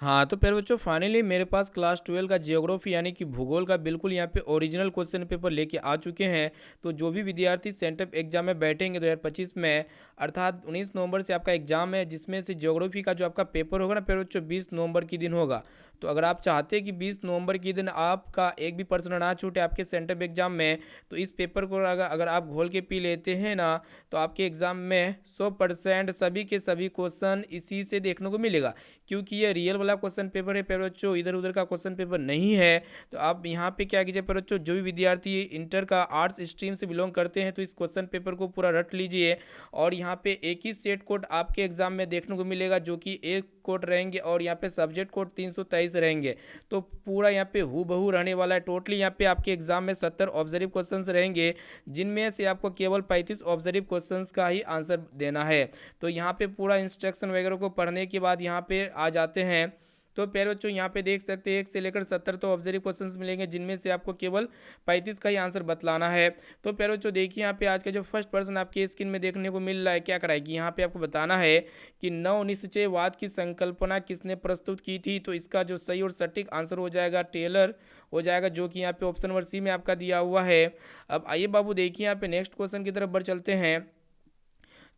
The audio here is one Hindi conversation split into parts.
हाँ, तो प्यारे बच्चों फाइनली मेरे पास क्लास 12 का ज्योग्राफी यानी कि भूगोल का बिल्कुल यहाँ पे ओरिजिनल क्वेश्चन पेपर लेके आ चुके हैं। तो जो भी विद्यार्थी सेंटअप एग्जाम में बैठेंगे 2025 में, अर्थात 19 नवंबर से आपका एग्जाम है, जिसमें से ज्योग्राफी का जो आपका पेपर होगा ना प्यारे बच्चों 20 नवंबर की दिन होगा। तो अगर आप चाहते हैं कि 20 नवंबर की दिन आपका एक भी प्रश्न ना छूटे आपके सेंटअप एग्जाम में, तो इस पेपर को अगर अगर आप घोल के पी लेते हैं ना, तो आपके एग्जाम में 100% सभी के सभी क्वेश्चन इसी से देखने को मिलेगा। क्योंकि ये रियल वाला क्वेश्चन पेपर है प्यारे बच्चों, इधर उधर का क्वेश्चन पेपर नहीं है। तो आप यहाँ पे क्या कीजिए प्यारे बच्चों, जो भी विद्यार्थी इंटर का आर्ट्स स्ट्रीम से बिलोंग करते हैं तो इस क्वेश्चन पेपर को पूरा रट लीजिए। और यहाँ पे एक ही सेट कोड आपके एग्जाम में देखने को मिलेगा, जो कि एक कोड रहेंगे और यहाँ पे सब्जेक्ट कोड 323 रहेंगे। तो पूरा यहाँ पे हु बहू रहने वाला है। टोटली यहाँ पे आपके एग्जाम में 70 ऑब्जर्व क्वेश्चंस रहेंगे, जिनमें से आपको केवल 35 ऑब्जर्व क्वेश्चंस का ही आंसर देना है। तो यहाँ पे पूरा इंस्ट्रक्शन वगैरह को पढ़ने के बाद यहाँ पे आ जाते हैं। तो प्यारे बच्चों यहाँ पे देख सकते हैं 1 से लेकर 70 तो ऑब्जर्व क्वेश्चंस मिलेंगे, जिनमें से आपको केवल 35 का ही आंसर बतलाना है। तो प्यारे बच्चों देखिए यहाँ पे आज का जो फर्स्ट पर्सन आपके स्क्रीन में देखने को मिल रहा है, क्या कराएगी यहाँ पे आपको बताना है कि नव निश्चयवाद की संकल्पना किसने प्रस्तुत की थी। तो इसका जो सही और सटीक आंसर हो जाएगा टेलर हो जाएगा, जो कि यहाँ पे ऑप्शन नंबर सी में आपका दिया हुआ है। अब आइए बाबू देखिए यहाँ पे नेक्स्ट क्वेश्चन की तरफ बढ़ चलते हैं।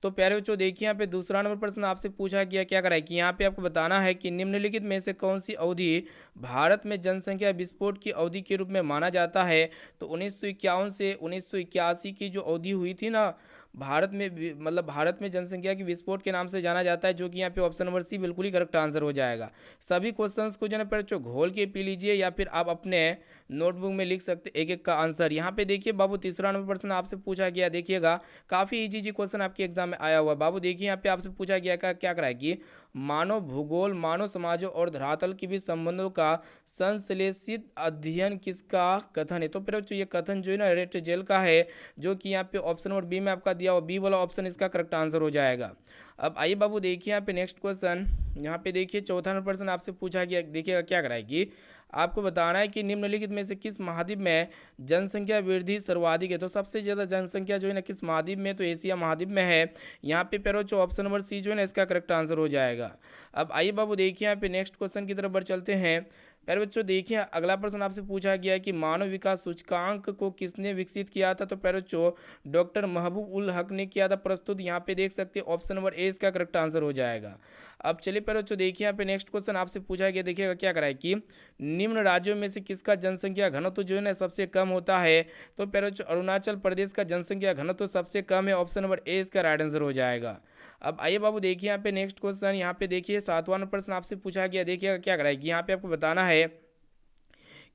तो प्यारे बच्चों देखिए यहाँ पे दूसरा नंबर प्रश्न आपसे पूछा गया, क्या करा है कि यहाँ पे आपको बताना है कि निम्नलिखित में से कौन सी अवधि भारत में जनसंख्या विस्फोट की अवधि के रूप में माना जाता है। तो 1951 से 1981 की जो अवधि हुई थी ना, भारत में मतलब भारत में जनसंख्या की विस्फोट के नाम से जाना जाता है, जो कि यहाँ पे ऑप्शन नंबर सी बिल्कुल ही करेक्ट आंसर हो जाएगा। सभी क्वेश्चंस को जो है ना घोल के पी लीजिए, या फिर आप अपने नोटबुक में लिख सकते एक एक का आंसर। यहाँ पे देखिए बाबू तीसरा नंबर प्रश्न आपसे पूछा गया, देखिएगा काफ़ी इजी जी क्वेश्चन आपके एग्जाम में आया हुआ। बाबू देखिए यहाँ पे आपसे पूछा गया क्या करा है कि मानव भूगोल मानव समाजों और धरातल के बीच संबंधों का संश्लेषित अध्ययन किसका कथन है। तो फिर ये कथन जो है ना रेट जेल का है, जो कि यहाँ पे ऑप्शन नंबर बी में आपका दिया हुआ, बी वाला ऑप्शन इसका करेक्ट आंसर हो जाएगा। अब आइए बाबू देखिए यहाँ पे नेक्स्ट क्वेश्चन, यहाँ पे देखिए चौथा नंबर प्रश्न आपसे पूछा गया, देखिएगा क्या कराएगी, आपको बताना है कि निम्नलिखित में से किस महाद्वीप में जनसंख्या वृद्धि सर्वाधिक है। तो सबसे ज़्यादा जनसंख्या जो है ना किस महाद्वीप में, तो एशिया महाद्वीप में है। यहाँ पे पेरो जो ऑप्शन नंबर सी जो है ना इसका करेक्ट आंसर हो जाएगा। अब आइए बाबू देखिए यहाँ पे नेक्स्ट क्वेश्चन की तरफ बढ़ चलते हैं। प्यारे बच्चों देखिए अगला प्रश्न आपसे पूछा गया है कि मानव विकास सूचकांक को किसने विकसित किया था। तो प्यारे बच्चों डॉक्टर महबूब उल हक ने किया था प्रस्तुत। यहाँ पे देख सकते हैं ऑप्शन नंबर ए इसका करेक्ट आंसर हो जाएगा। अब चलिए प्यारे बच्चों देखिए यहाँ पे नेक्स्ट क्वेश्चन आपसे पूछा गया, देखिएगा क्या कराए कि निम्न राज्यों में से किसका जनसंख्या घनत्व जो है ना सबसे कम होता है। तो प्यारे बच्चों अरुणाचल प्रदेश का जनसंख्या घनत्व सबसे कम है, ऑप्शन नंबर ए इसका राइट आंसर हो जाएगा। अब आइए बाबू देखिए यहाँ पे नेक्स्ट क्वेश्चन, यहाँ पे देखिए सातवां प्रश्न आपसे पूछा गया, देखिएगा क्या कराएगी, यहाँ पे आपको बताना है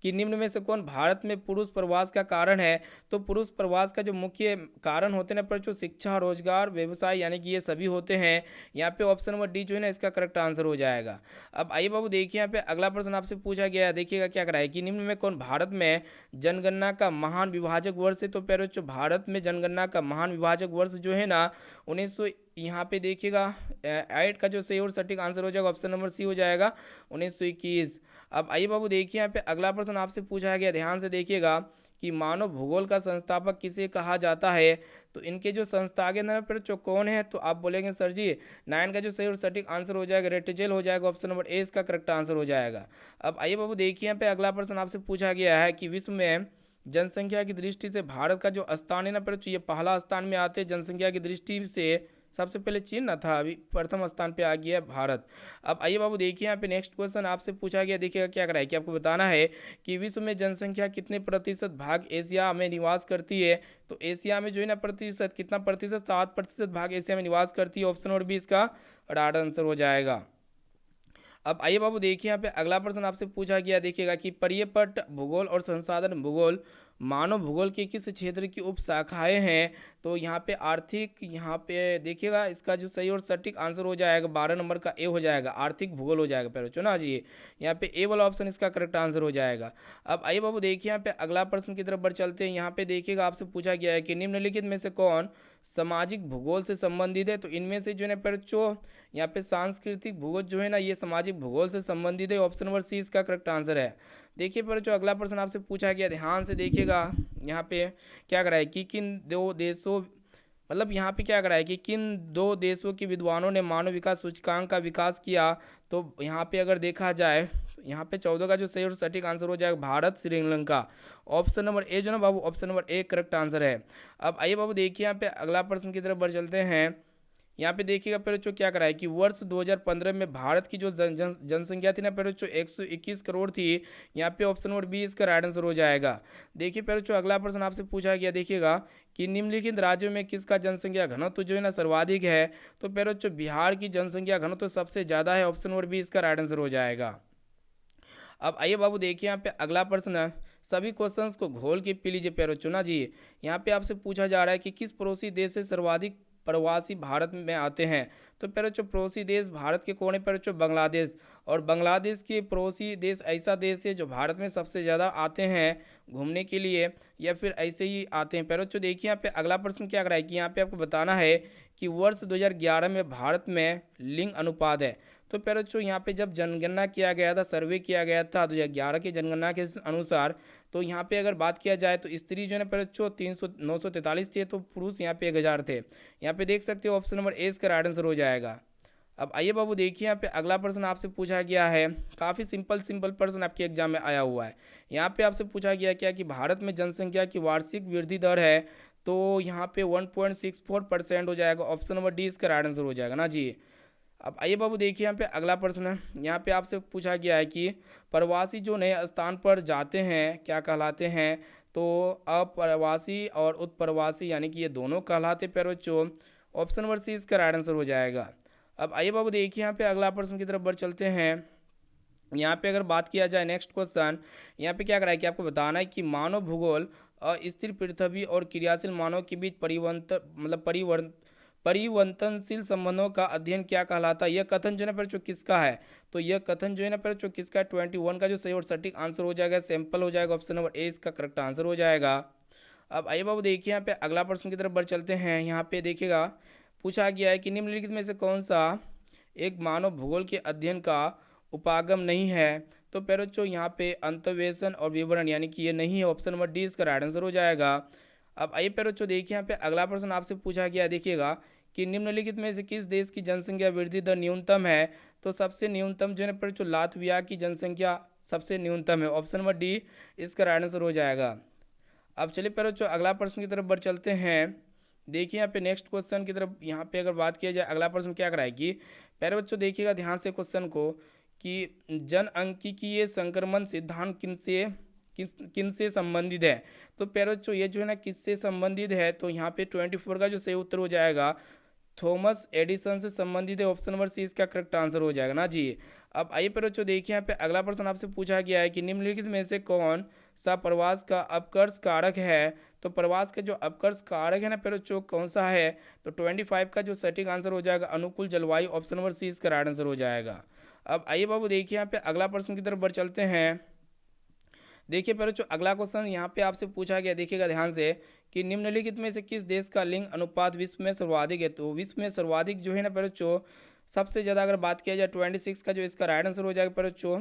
कि निम्न में से कौन भारत में पुरुष प्रवास का कारण है। तो पुरुष प्रवास का जो मुख्य कारण होते हैं ना पर जो शिक्षा रोजगार व्यवसाय यानी कि ये सभी होते हैं। यहाँ पे ऑप्शन नंबर डी जो है ना इसका करेक्ट आंसर हो जाएगा। अब आइए बाबू देखिए यहाँ पे अगला प्रश्न आपसे पूछा गया है, देखिएगा क्या कराए कि निम्न में कौन भारत में जनगणना का महान विभाजक वर्ष है। तो प्यारे बच्चों भारत में जनगणना का महान विभाजक वर्ष जो है ना 1900, यहाँ पे देखिएगा 8 का जो सही और सटीक आंसर हो जाएगा ऑप्शन नंबर सी हो जाएगा 1921। अब आइए बाबू देखिए यहाँ पे अगला प्रश्न आपसे पूछा गया, ध्यान से देखिएगा कि मानव भूगोल का संस्थापक किसे कहा जाता है। तो इनके जो संस्थापक ना फिर जो कौन है, तो आप बोलेंगे सर जी 9 का जो सही और सटीक आंसर हो जाएगा रेटजेल हो जाएगा, ऑप्शन नंबर ए इसका करेक्ट आंसर हो जाएगा। अब आइए बाबू देखिए यहाँ पे अगला प्रश्न आपसे पूछा गया है कि विश्व में जनसंख्या की दृष्टि से भारत का जो स्थान है ना फिर ये पहला स्थान में आते हैं जनसंख्या की दृष्टि से। सबसे पहले चीन ना था, अभी प्रथम स्थान पे आ गया है भारत। अब आइए बाबू देखिए यहाँ पे नेक्स्ट क्वेश्चन आपसे पूछा गया, देखिएगा क्या कराए कि आपको बताना है कि विश्व में जनसंख्या कितने प्रतिशत भाग एशिया में निवास करती है। तो एशिया में जो है ना प्रतिशत कितना प्रतिशत, 7% भाग एशिया में निवास करती है, ऑप्शन नंबर बी इसका राइट आंसर हो जाएगा। अब आइए बाबू देखिए यहाँ पे अगला प्रश्न आपसे पूछा गया, देखिएगा कि पर्यपट भूगोल और संसाधन भूगोल मानव भूगोल के किस क्षेत्र की उप शाखाएं हैं। तो यहाँ पे आर्थिक, यहाँ पे देखिएगा इसका जो सही और सटीक आंसर हो जाएगा 12 नंबर का ए हो जाएगा, आर्थिक भूगोल हो जाएगा। पहले चुना जी यहाँ पे ए वाला ऑप्शन इसका करेक्ट आंसर हो जाएगा। अब आइए बाबू देखिए यहाँ पे अगला प्रश्न की तरफ बढ़ चलते हैं। यहाँ पे देखिएगा आपसे पूछा गया है कि निम्नलिखित में से कौन सामाजिक भूगोल से संबंधित है। तो इनमें से जो है ना जो यहाँ पे सांस्कृतिक भूगोल जो है ना ये सामाजिक भूगोल से संबंधित है, ऑप्शन नंबर सी इसका करेक्ट आंसर है। देखिए पर जो अगला प्रश्न आपसे पूछा गया, ध्यान से देखिएगा यहाँ पे क्या करा है कि किन दो देशों मतलब यहाँ पे क्या करा है कि किन दो देशों के विद्वानों ने मानव विकास सूचकांक का विकास किया। तो यहाँ पे अगर देखा जाए, यहाँ पे 14 का जो सही और सटीक आंसर हो जाएगा Bharat Sri Lanka. Option number A जो ना बाबू, option number A correct answer है। अब आइए बाबू देखिए यहाँ पे अगला प्रश्न की तरफ बढ़ चलते हैं। यहाँ पे देखिएगा पेरोचो क्या करा है कि वर्ष 2015 में भारत की जो जनसंख्या थी ना पेरोचो 121 करोड़ थी। यहाँ पे ऑप्शन नंबर बी इसका राइट आंसर हो जाएगा। देखिए पेरोचो अगला प्रश्न आपसे पूछा गया, देखिएगा कि निम्नलिखित राज्यों में किसका जनसंख्या घनत्व जो है ना सर्वाधिक है। तो पेरोचो बिहार की जनसंख्या घनत्व सबसे ज़्यादा है, ऑप्शन नंबर बी इसका राइट आंसर हो जाएगा। अब आइए बाबू देखिए यहाँ पे अगला प्रश्न है, सभी क्वेश्चंस को घोल के पी लीजिए प्यारो चुना जी। यहाँ पे आपसे पूछा जा रहा है कि किस पड़ोसी देश से सर्वाधिक प्रवासी भारत में आते हैं। तो प्यारो पड़ोसी देश भारत के कौन है प्यारो, बांग्लादेश। और बांग्लादेश के पड़ोसी देश ऐसा देश है जो भारत में सबसे ज़्यादा आते हैं घूमने के लिए, या फिर ऐसे ही आते हैं प्यारो। देखिए यहाँ पे अगला प्रश्न क्या कर रहा है कि यहाँ पे आपको बताना है कि वर्ष 2011 में भारत में लिंग अनुपात है। तो प्यारो यहाँ पे जब जनगणना किया गया था, सर्वे किया गया था 2011 की जनगणना के अनुसार, तो यहाँ पे अगर बात किया जाए तो स्त्री जो है ना प्यारो 943 थे, तो पुरुष यहाँ पे 1000 थे। यहाँ पे देख सकते हो ऑप्शन नंबर ए इसका राइट आंसर हो जाएगा। अब आइए बाबू देखिए यहाँ पे अगला प्रश्न आपसे पूछा गया है, काफ़ी सिंपल प्रश्न आपके एग्जाम में आया हुआ है। यहाँ पे आपसे पूछा गया क्या कि भारत में जनसंख्या की वार्षिक वृद्धि दर है। तो यहाँ पे 1.64% हो जाएगा, ऑप्शन नंबर डी इसका राइट आंसर हो जाएगा ना जी। अब आइए बाबू देखिए यहाँ पे अगला प्रश्न है, यहाँ पे आपसे पूछा गया है कि प्रवासी जो नए स्थान पर जाते हैं क्या कहलाते हैं। तो अप्रवासी और उत्प्रवासी यानी कि ये दोनों कहलाते पैरोचो, ऑप्शन नंबर सी इसका राइट आंसर हो जाएगा। अब आइए बाबू देखिए यहाँ पे अगला प्रश्न की तरफ बढ़ चलते हैं। यहाँ पे अगर बात किया जाए नेक्स्ट क्वेश्चन, यहाँ पे क्या करा है कि आपको बताना है कि मानव भूगोल अस्थिर पृथ्वी और क्रियाशील मानव के बीच परिवर्तनशील संबंधों का अध्ययन क्या कहलाता है। यह कथन जो है ना पर किसका है। तो यह कथन जो है ना पर किसका 21 का जो सही और सटीक आंसर हो जाएगा सैंपल हो जाएगा, ऑप्शन नंबर ए इसका करेक्ट आंसर हो जाएगा। अब आइए बाबू देखिए यहाँ पे अगला प्रश्न की तरफ बढ़ चलते हैं। यहाँ पे देखिएगा पूछा गया है कि निम्नलिखित में से कौन सा एक मानव भूगोल के अध्ययन का उपागम नहीं है। तो पैरोचो यहाँ पे अंतर्वेशन और विवरण यानी कि ये नहीं है, ऑप्शन नंबर डी इसका राइट आंसर हो जाएगा। अब आइए पैरोचो देखिए यहाँ पे अगला प्रश्न आपसे पूछा गया है, देखिएगा कि निम्नलिखित में से किस देश की जनसंख्या वृद्धि दर न्यूनतम है। तो सबसे न्यूनतम जो है पैरोचो लातविया की जनसंख्या सबसे न्यूनतम है, ऑप्शन नंबर डी इसका राइट आंसर हो जाएगा। अब चलिए पैरोचो अगला प्रश्न की तरफ बढ़ चलते हैं। देखिए यहाँ पे नेक्स्ट क्वेश्चन की तरफ यहाँ पे अगर बात किया जाए अगला प्रश्न क्या कराएगी प्यारे बच्चों, देखिएगा ध्यान से क्वेश्चन को कि जनआंख्यिकीय संक्रमण सिद्धांत किनसे संबंधित है। तो प्यारे बच्चों ये जो है ना किससे संबंधित है, तो यहाँ पे 24 का जो सही उत्तर हो जाएगा थॉमस एडिसन से संबंधित है, ऑप्शन नंबर सी इसका करेक्ट आंसर हो जाएगा ना जी। अब आइए पर बच्चों देखिए यहाँ पे अगला प्रश्न आपसे पूछा गया है कि निम्नलिखित में से कौन सा प्रवास का अपकर्ष कारक है। तो प्रवास का जो अपकर्ष कारक है ना पर बच्चों कौन सा है। तो 25 का जो सटीक आंसर हो जाएगा अनुकूल जलवायु, ऑप्शन नंबर सी इसका राइट आंसर हो जाएगा। अब आइए बाबू देखिए यहाँ पे अगला प्रश्न की तरफ बढ़ चलते हैं। देखिए पर बच्चों अगला क्वेश्चन यहाँ पे आपसे पूछा गया, देखिएगा ध्यान से कि निम्नलिखित में से किस देश का लिंग अनुपात विश्व में सर्वाधिक है। तो विश्व में सर्वाधिक जो है ना पर बच्चों सबसे ज़्यादा अगर बात किया जाए 26 का जो इसका राइट आंसर हो जाएगा पर बच्चों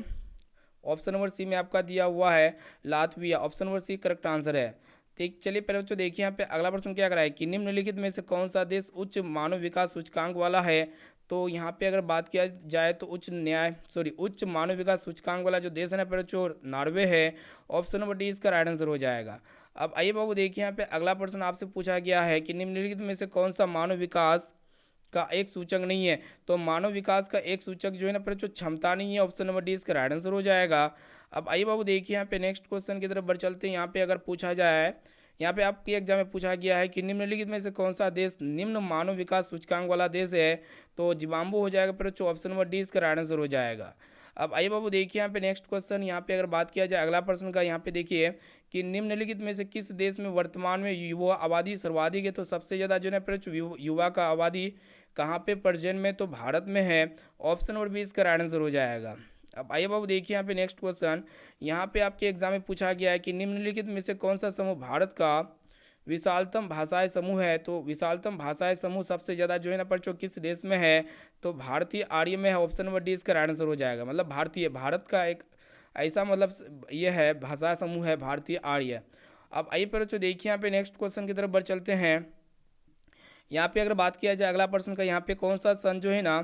ऑप्शन नंबर सी में आपका दिया हुआ है Latvia, option number C correct answer है। ठीक चलिए पहले बच्चों देखिए यहाँ पे अगला प्रश्न क्या कराए कि निम्नलिखित में से कौन सा देश उच्च मानव विकास सूचकांक वाला है। तो यहाँ पे अगर बात किया जाए तो उच्च मानव विकास सूचकांक वाला जो देश है ना पर जो नॉर्वे है, ऑप्शन नंबर डी इसका राइट आंसर हो जाएगा। अब आइए बाबू देखिए यहाँ पे अगला प्रश्न आपसे पूछा गया है कि निम्नलिखित में से कौन सा मानव विकास का एक सूचक नहीं है। तो मानव विकास का एक सूचक जो है ना पर जो क्षमता नहीं है, ऑप्शन नंबर डी इसका राइट आंसर हो जाएगा। अब आइए बाबू देखिए यहाँ पे नेक्स्ट क्वेश्चन की तरफ बढ़ चलते हैं। यहाँ पे अगर पूछा जाए, यहाँ पे आपके एग्जाम में पूछा गया है कि निम्नलिखित में से कौन सा देश निम्न मानव विकास सूचकांक वाला देश है। तो जिम्बाब्वे हो जाएगा पर ऑप्शन नंबर डी इसका राइट आंसर हो जाएगा। अब आइए बाबू देखिए यहाँ पे नेक्स्ट क्वेश्चन, यहाँ पे अगर बात किया जाए अगला प्रश्न का, यहाँ पे देखिए कि निम्नलिखित में से किस देश में वर्तमान में युवा आबादी सर्वाधिक है। तो सबसे ज़्यादा जो है ना युवा का आबादी कहाँ पे प्रेजेंट में, तो भारत में है, ऑप्शन नंबर बी इसका राइट आंसर हो जाएगा। अब आइए बाबू देखिए यहाँ पे नेक्स्ट क्वेश्चन, यहाँ पे आपके एग्जाम में पूछा गया है कि निम्नलिखित में से कौन सा समूह भारत का विशालतम भाषाई समूह है। तो विशालतम भाषाई समूह सबसे ज़्यादा जो है ना पर जो किस देश में है, तो भारतीय आर्य में है, ऑप्शन नंबर डी इसका राइट आंसर हो जाएगा। मतलब भारत का एक ऐसा मतलब ये है भाषा समूह है भारतीय आर्य। अब आइए पर देखिए यहाँ पे नेक्स्ट क्वेश्चन की तरफ बढ़ चलते हैं। यहाँ पे अगर बात किया जाए अगला प्रश्न का, यहाँ पे कौन सा सन जो है ना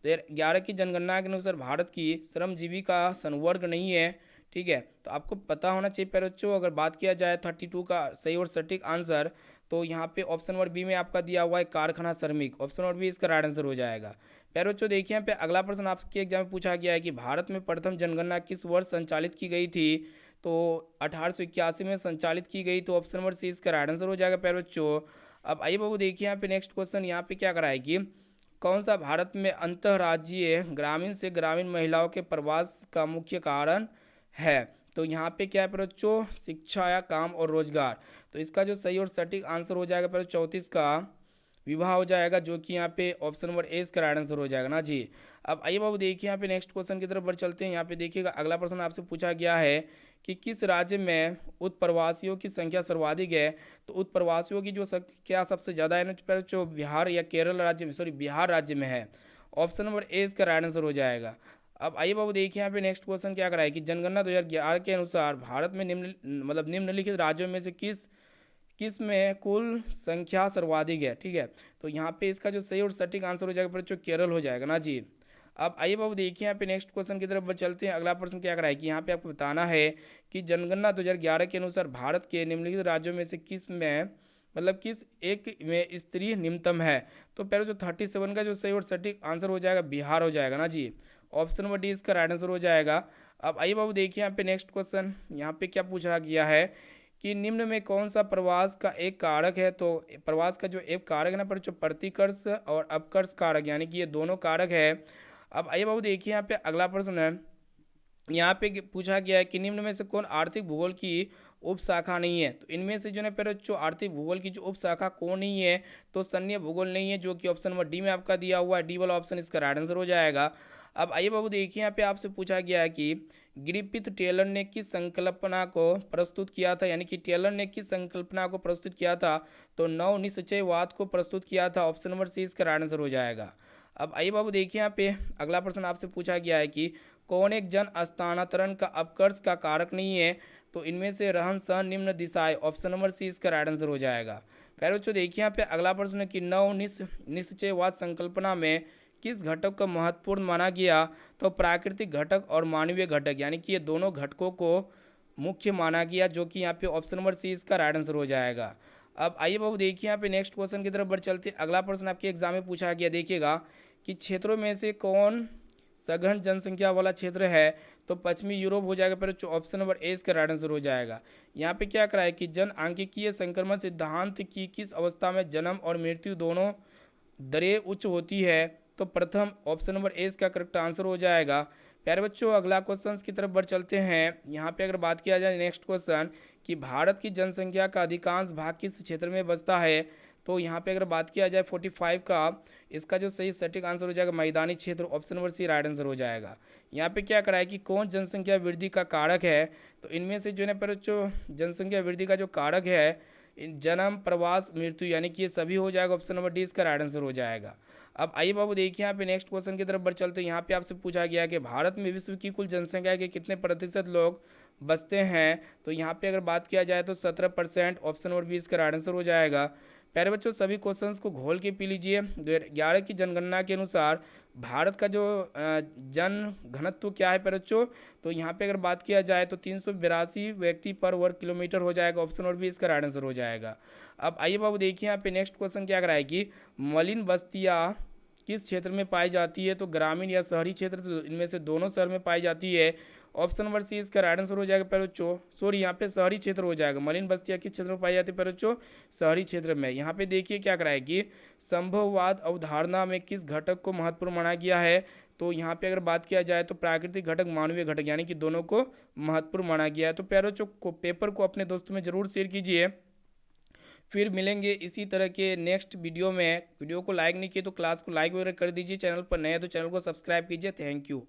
2011 की जनगणना के अनुसार भारत की श्रमजीवी का संवर्ग नहीं है। ठीक है, तो आपको पता होना चाहिए प्यारे बच्चों। अगर बात किया जाए 32 का सही और सटीक आंसर, तो यहाँ पे ऑप्शन नंबर बी में आपका दिया हुआ है कारखाना श्रमिक, ऑप्शन नंबर बी इसका राइट आंसर हो जाएगा। प्यारे बच्चों देखिए यहाँ पे अगला प्रश्न आपके एग्जाम में पूछा गया है कि भारत में प्रथम जनगणना किस वर्ष संचालित की गई थी, तो 1881 में संचालित की गई, तो ऑप्शन नंबर सी इसका राइट आंसर हो जाएगा प्यारे बच्चों। अब आइए बाबू देखिए यहाँ पे नेक्स्ट क्वेश्चन, यहाँ पे क्या कराएगी, कौन सा भारत में अंतर्राज्यीय ग्रामीण से ग्रामीण महिलाओं के प्रवास का मुख्य कारण है, तो यहाँ पे क्या है प्यारे बच्चों, शिक्षा या काम और रोजगार। तो इसका जो सही और सटीक आंसर हो जाएगा प्यारे 34 का विवाह हो जाएगा, जो कि यहाँ पे ऑप्शन नंबर ए इसका राइट आंसर हो जाएगा ना जी। अब आइए बाबू देखिए यहाँ पे नेक्स्ट क्वेश्चन की तरफ बढ़ चलते हैं। यहाँ पे देखिएगा अगला प्रश्न आपसे पूछा गया है कि किस राज्य में उत्प्रवासियों की संख्या सर्वाधिक है, तो उत्प्रवासियों की जो संख्या सबसे ज़्यादा है ना जो बिहार या केरल राज्य में, सॉरी बिहार राज्य में है, ऑप्शन नंबर ए इसका राइट आंसर हो जाएगा। अब आइए बाबू देखिए यहाँ पे नेक्स्ट क्वेश्चन क्या कराए कि जनगणना 2011 के अनुसार भारत में निम्नलिखित राज्यों में से किस किस में कुल संख्या सर्वाधिक है। ठीक है, तो यहाँ पे इसका जो सही और सटीक आंसर हो जाएगा बच्चों केरल हो जाएगा ना जी। अब आइए बाबू देखिए यहाँ पे नेक्स्ट क्वेश्चन की तरफ चलते हैं। अगला प्रश्न क्या कराए कि यहाँ पे आपको बताना है कि जनगणना 2011 के अनुसार भारत के निम्नलिखित राज्यों में से किस में किस एक में स्त्री निम्नतम है, तो पहले जो 37 का जो सही और सटीक आंसर हो जाएगा बिहार हो जाएगा ना जी, ऑप्शन नंबर डी इसका राइट आंसर हो जाएगा। अब आइए बाबू देखिए यहाँ पे नेक्स्ट क्वेश्चन, यहाँ पे क्या पूछा गया है कि निम्न में कौन सा प्रवास का एक कारक है, तो प्रवास का जो एक कारक है ना पर जो प्रतिकर्ष और अपकर्ष कारक, यानी कि ये दोनों कारक है। अब आइए बाबू देखिए यहाँ पे अगला प्रश्न है, यहाँ पे पूछा गया है कि निम्न में से कौन आर्थिक भूगोल की उप शाखा नहीं है, तो इनमें से जो है पहले जो आर्थिक भूगोल की जो उप शाखा कौन नहीं है, तो सैन्य भूगोल नहीं है, जो कि ऑप्शन नंबर डी में आपका दिया हुआ है, डी वाला ऑप्शन इसका राइट आंसर हो जाएगा। अब आइए बाबू देखिए यहाँ पे आपसे पूछा गया है कि ग्रिफिथ टेलर ने किस संकल्पना को प्रस्तुत किया था, यानी कि टेलर ने किस संकल्पना को प्रस्तुत किया था, तो नव निश्चयवाद को प्रस्तुत किया था, ऑप्शन नंबर सी इसका राइट आंसर हो जाएगा। अब आइए बाबू देखिए यहाँ पे अगला प्रश्न आपसे पूछा गया है कि कौन एक जन स्थानांतरण का अपकर्ष का कारक नहीं है, तो इनमें से रहन सहन निम्न दिशाएं, ऑप्शन नंबर सी इसका राइट आंसर हो जाएगा। पहले बच्चों देखिए यहाँ पे अगला प्रश्न है कि नव निश्चयवाद संकल्पना में किस घटक को महत्वपूर्ण माना गया, तो प्राकृतिक घटक और मानवीय घटक, यानी कि ये दोनों घटकों को मुख्य माना गया, जो कि यहाँ पे ऑप्शन नंबर सी इसका राइट आंसर हो जाएगा। अब आइए बाबू देखिए यहाँ पे नेक्स्ट क्वेश्चन की तरफ बढ़ चलते। अगला प्रश्न आपके एग्जाम में पूछा गया, देखिएगा कि क्षेत्रों में से कौन सघन जनसंख्या वाला क्षेत्र है, तो पश्चिमी यूरोप हो जाएगा, पर ऑप्शन नंबर ए इसका राइट आंसर हो जाएगा। यहाँ पे क्या कराए कि जनआंख्यिकीय संक्रमण सिद्धांत की किस अवस्था में जन्म और मृत्यु दोनों दरें उच्च होती है, तो प्रथम, ऑप्शन नंबर ए इसका करेक्ट आंसर हो जाएगा। प्यारे बच्चों अगला क्वेश्चन की तरफ बढ़ चलते हैं। यहाँ पे अगर बात किया जाए नेक्स्ट क्वेश्चन कि भारत की जनसंख्या का अधिकांश भाग किस क्षेत्र में बसता है, तो यहाँ पे अगर बात किया जाए 45 का, इसका जो सही सटीक आंसर हो जाएगा मैदानी क्षेत्र, option number C right answer हो जाएगा। यहाँ पे क्या कराए कि कौन जनसंख्या वृद्धि का कारक है, तो इनमें से जो है पर जो जनसंख्या वृद्धि का जो कारक है जन्म प्रवास मृत्यु, यानी कि ये सभी हो जाएगा, ऑप्शन नंबर डी इसका राइट आंसर हो जाएगा। अब आइए बाबू देखिए यहाँ पे नेक्स्ट क्वेश्चन की तरफ बढ़ चलते हैं। यहाँ पे आपसे पूछा गया है कि भारत में विश्व की कुल जनसंख्या के कितने प्रतिशत लोग बसते हैं, तो यहाँ पे अगर बात किया जाए तो 17%, ऑप्शन नंबर बी इसका राइट आंसर हो जाएगा। प्यारे बच्चों सभी क्वेश्चंस को घोल के पी लीजिए। 2011 की जनगणना के अनुसार भारत का जो जन घनत्व क्या है प्यारे बच्चों, तो यहाँ पे अगर बात किया जाए तो 382 व्यक्ति पर वर्ग किलोमीटर हो जाएगा, ऑप्शन नंबर बी इसका राइट आंसर हो जाएगा। अब आइए बाबू देखिए यहाँ पे नेक्स्ट क्वेश्चन क्या कराए कि मलिन बस्तियाँ किस क्षेत्र में पाई जाती है, तो ग्रामीण या शहरी क्षेत्र, तो इनमें से दोनों शहर में पाई जाती है, ऑप्शन नंबर सी इसका राइट आंसर हो जाएगा। प्यारे बच्चों सॉरी यहाँ पे शहरी क्षेत्र हो जाएगा। मलिन बस्तियाँ किस क्षेत्र में पाई जाती है प्यारे बच्चों, शहरी क्षेत्र में। यहाँ पे देखिए क्या कराएगी संभववाद अवधारणा में किस घटक को महत्वपूर्ण माना गया है, तो यहाँ पे अगर बात किया जाए तो प्राकृतिक घटक मानवीय घटक, यानी कि दोनों को महत्वपूर्ण माना गया है। तो प्यारे बच्चों पेपर को अपने दोस्तों में जरूर शेयर कीजिए। फिर मिलेंगे इसी तरह के नेक्स्ट वीडियो में। वीडियो को लाइक नहीं किए तो क्लास को लाइक वगैरह कर दीजिए। चैनल पर नए हैं तो चैनल को सब्सक्राइब कीजिए। Thank you.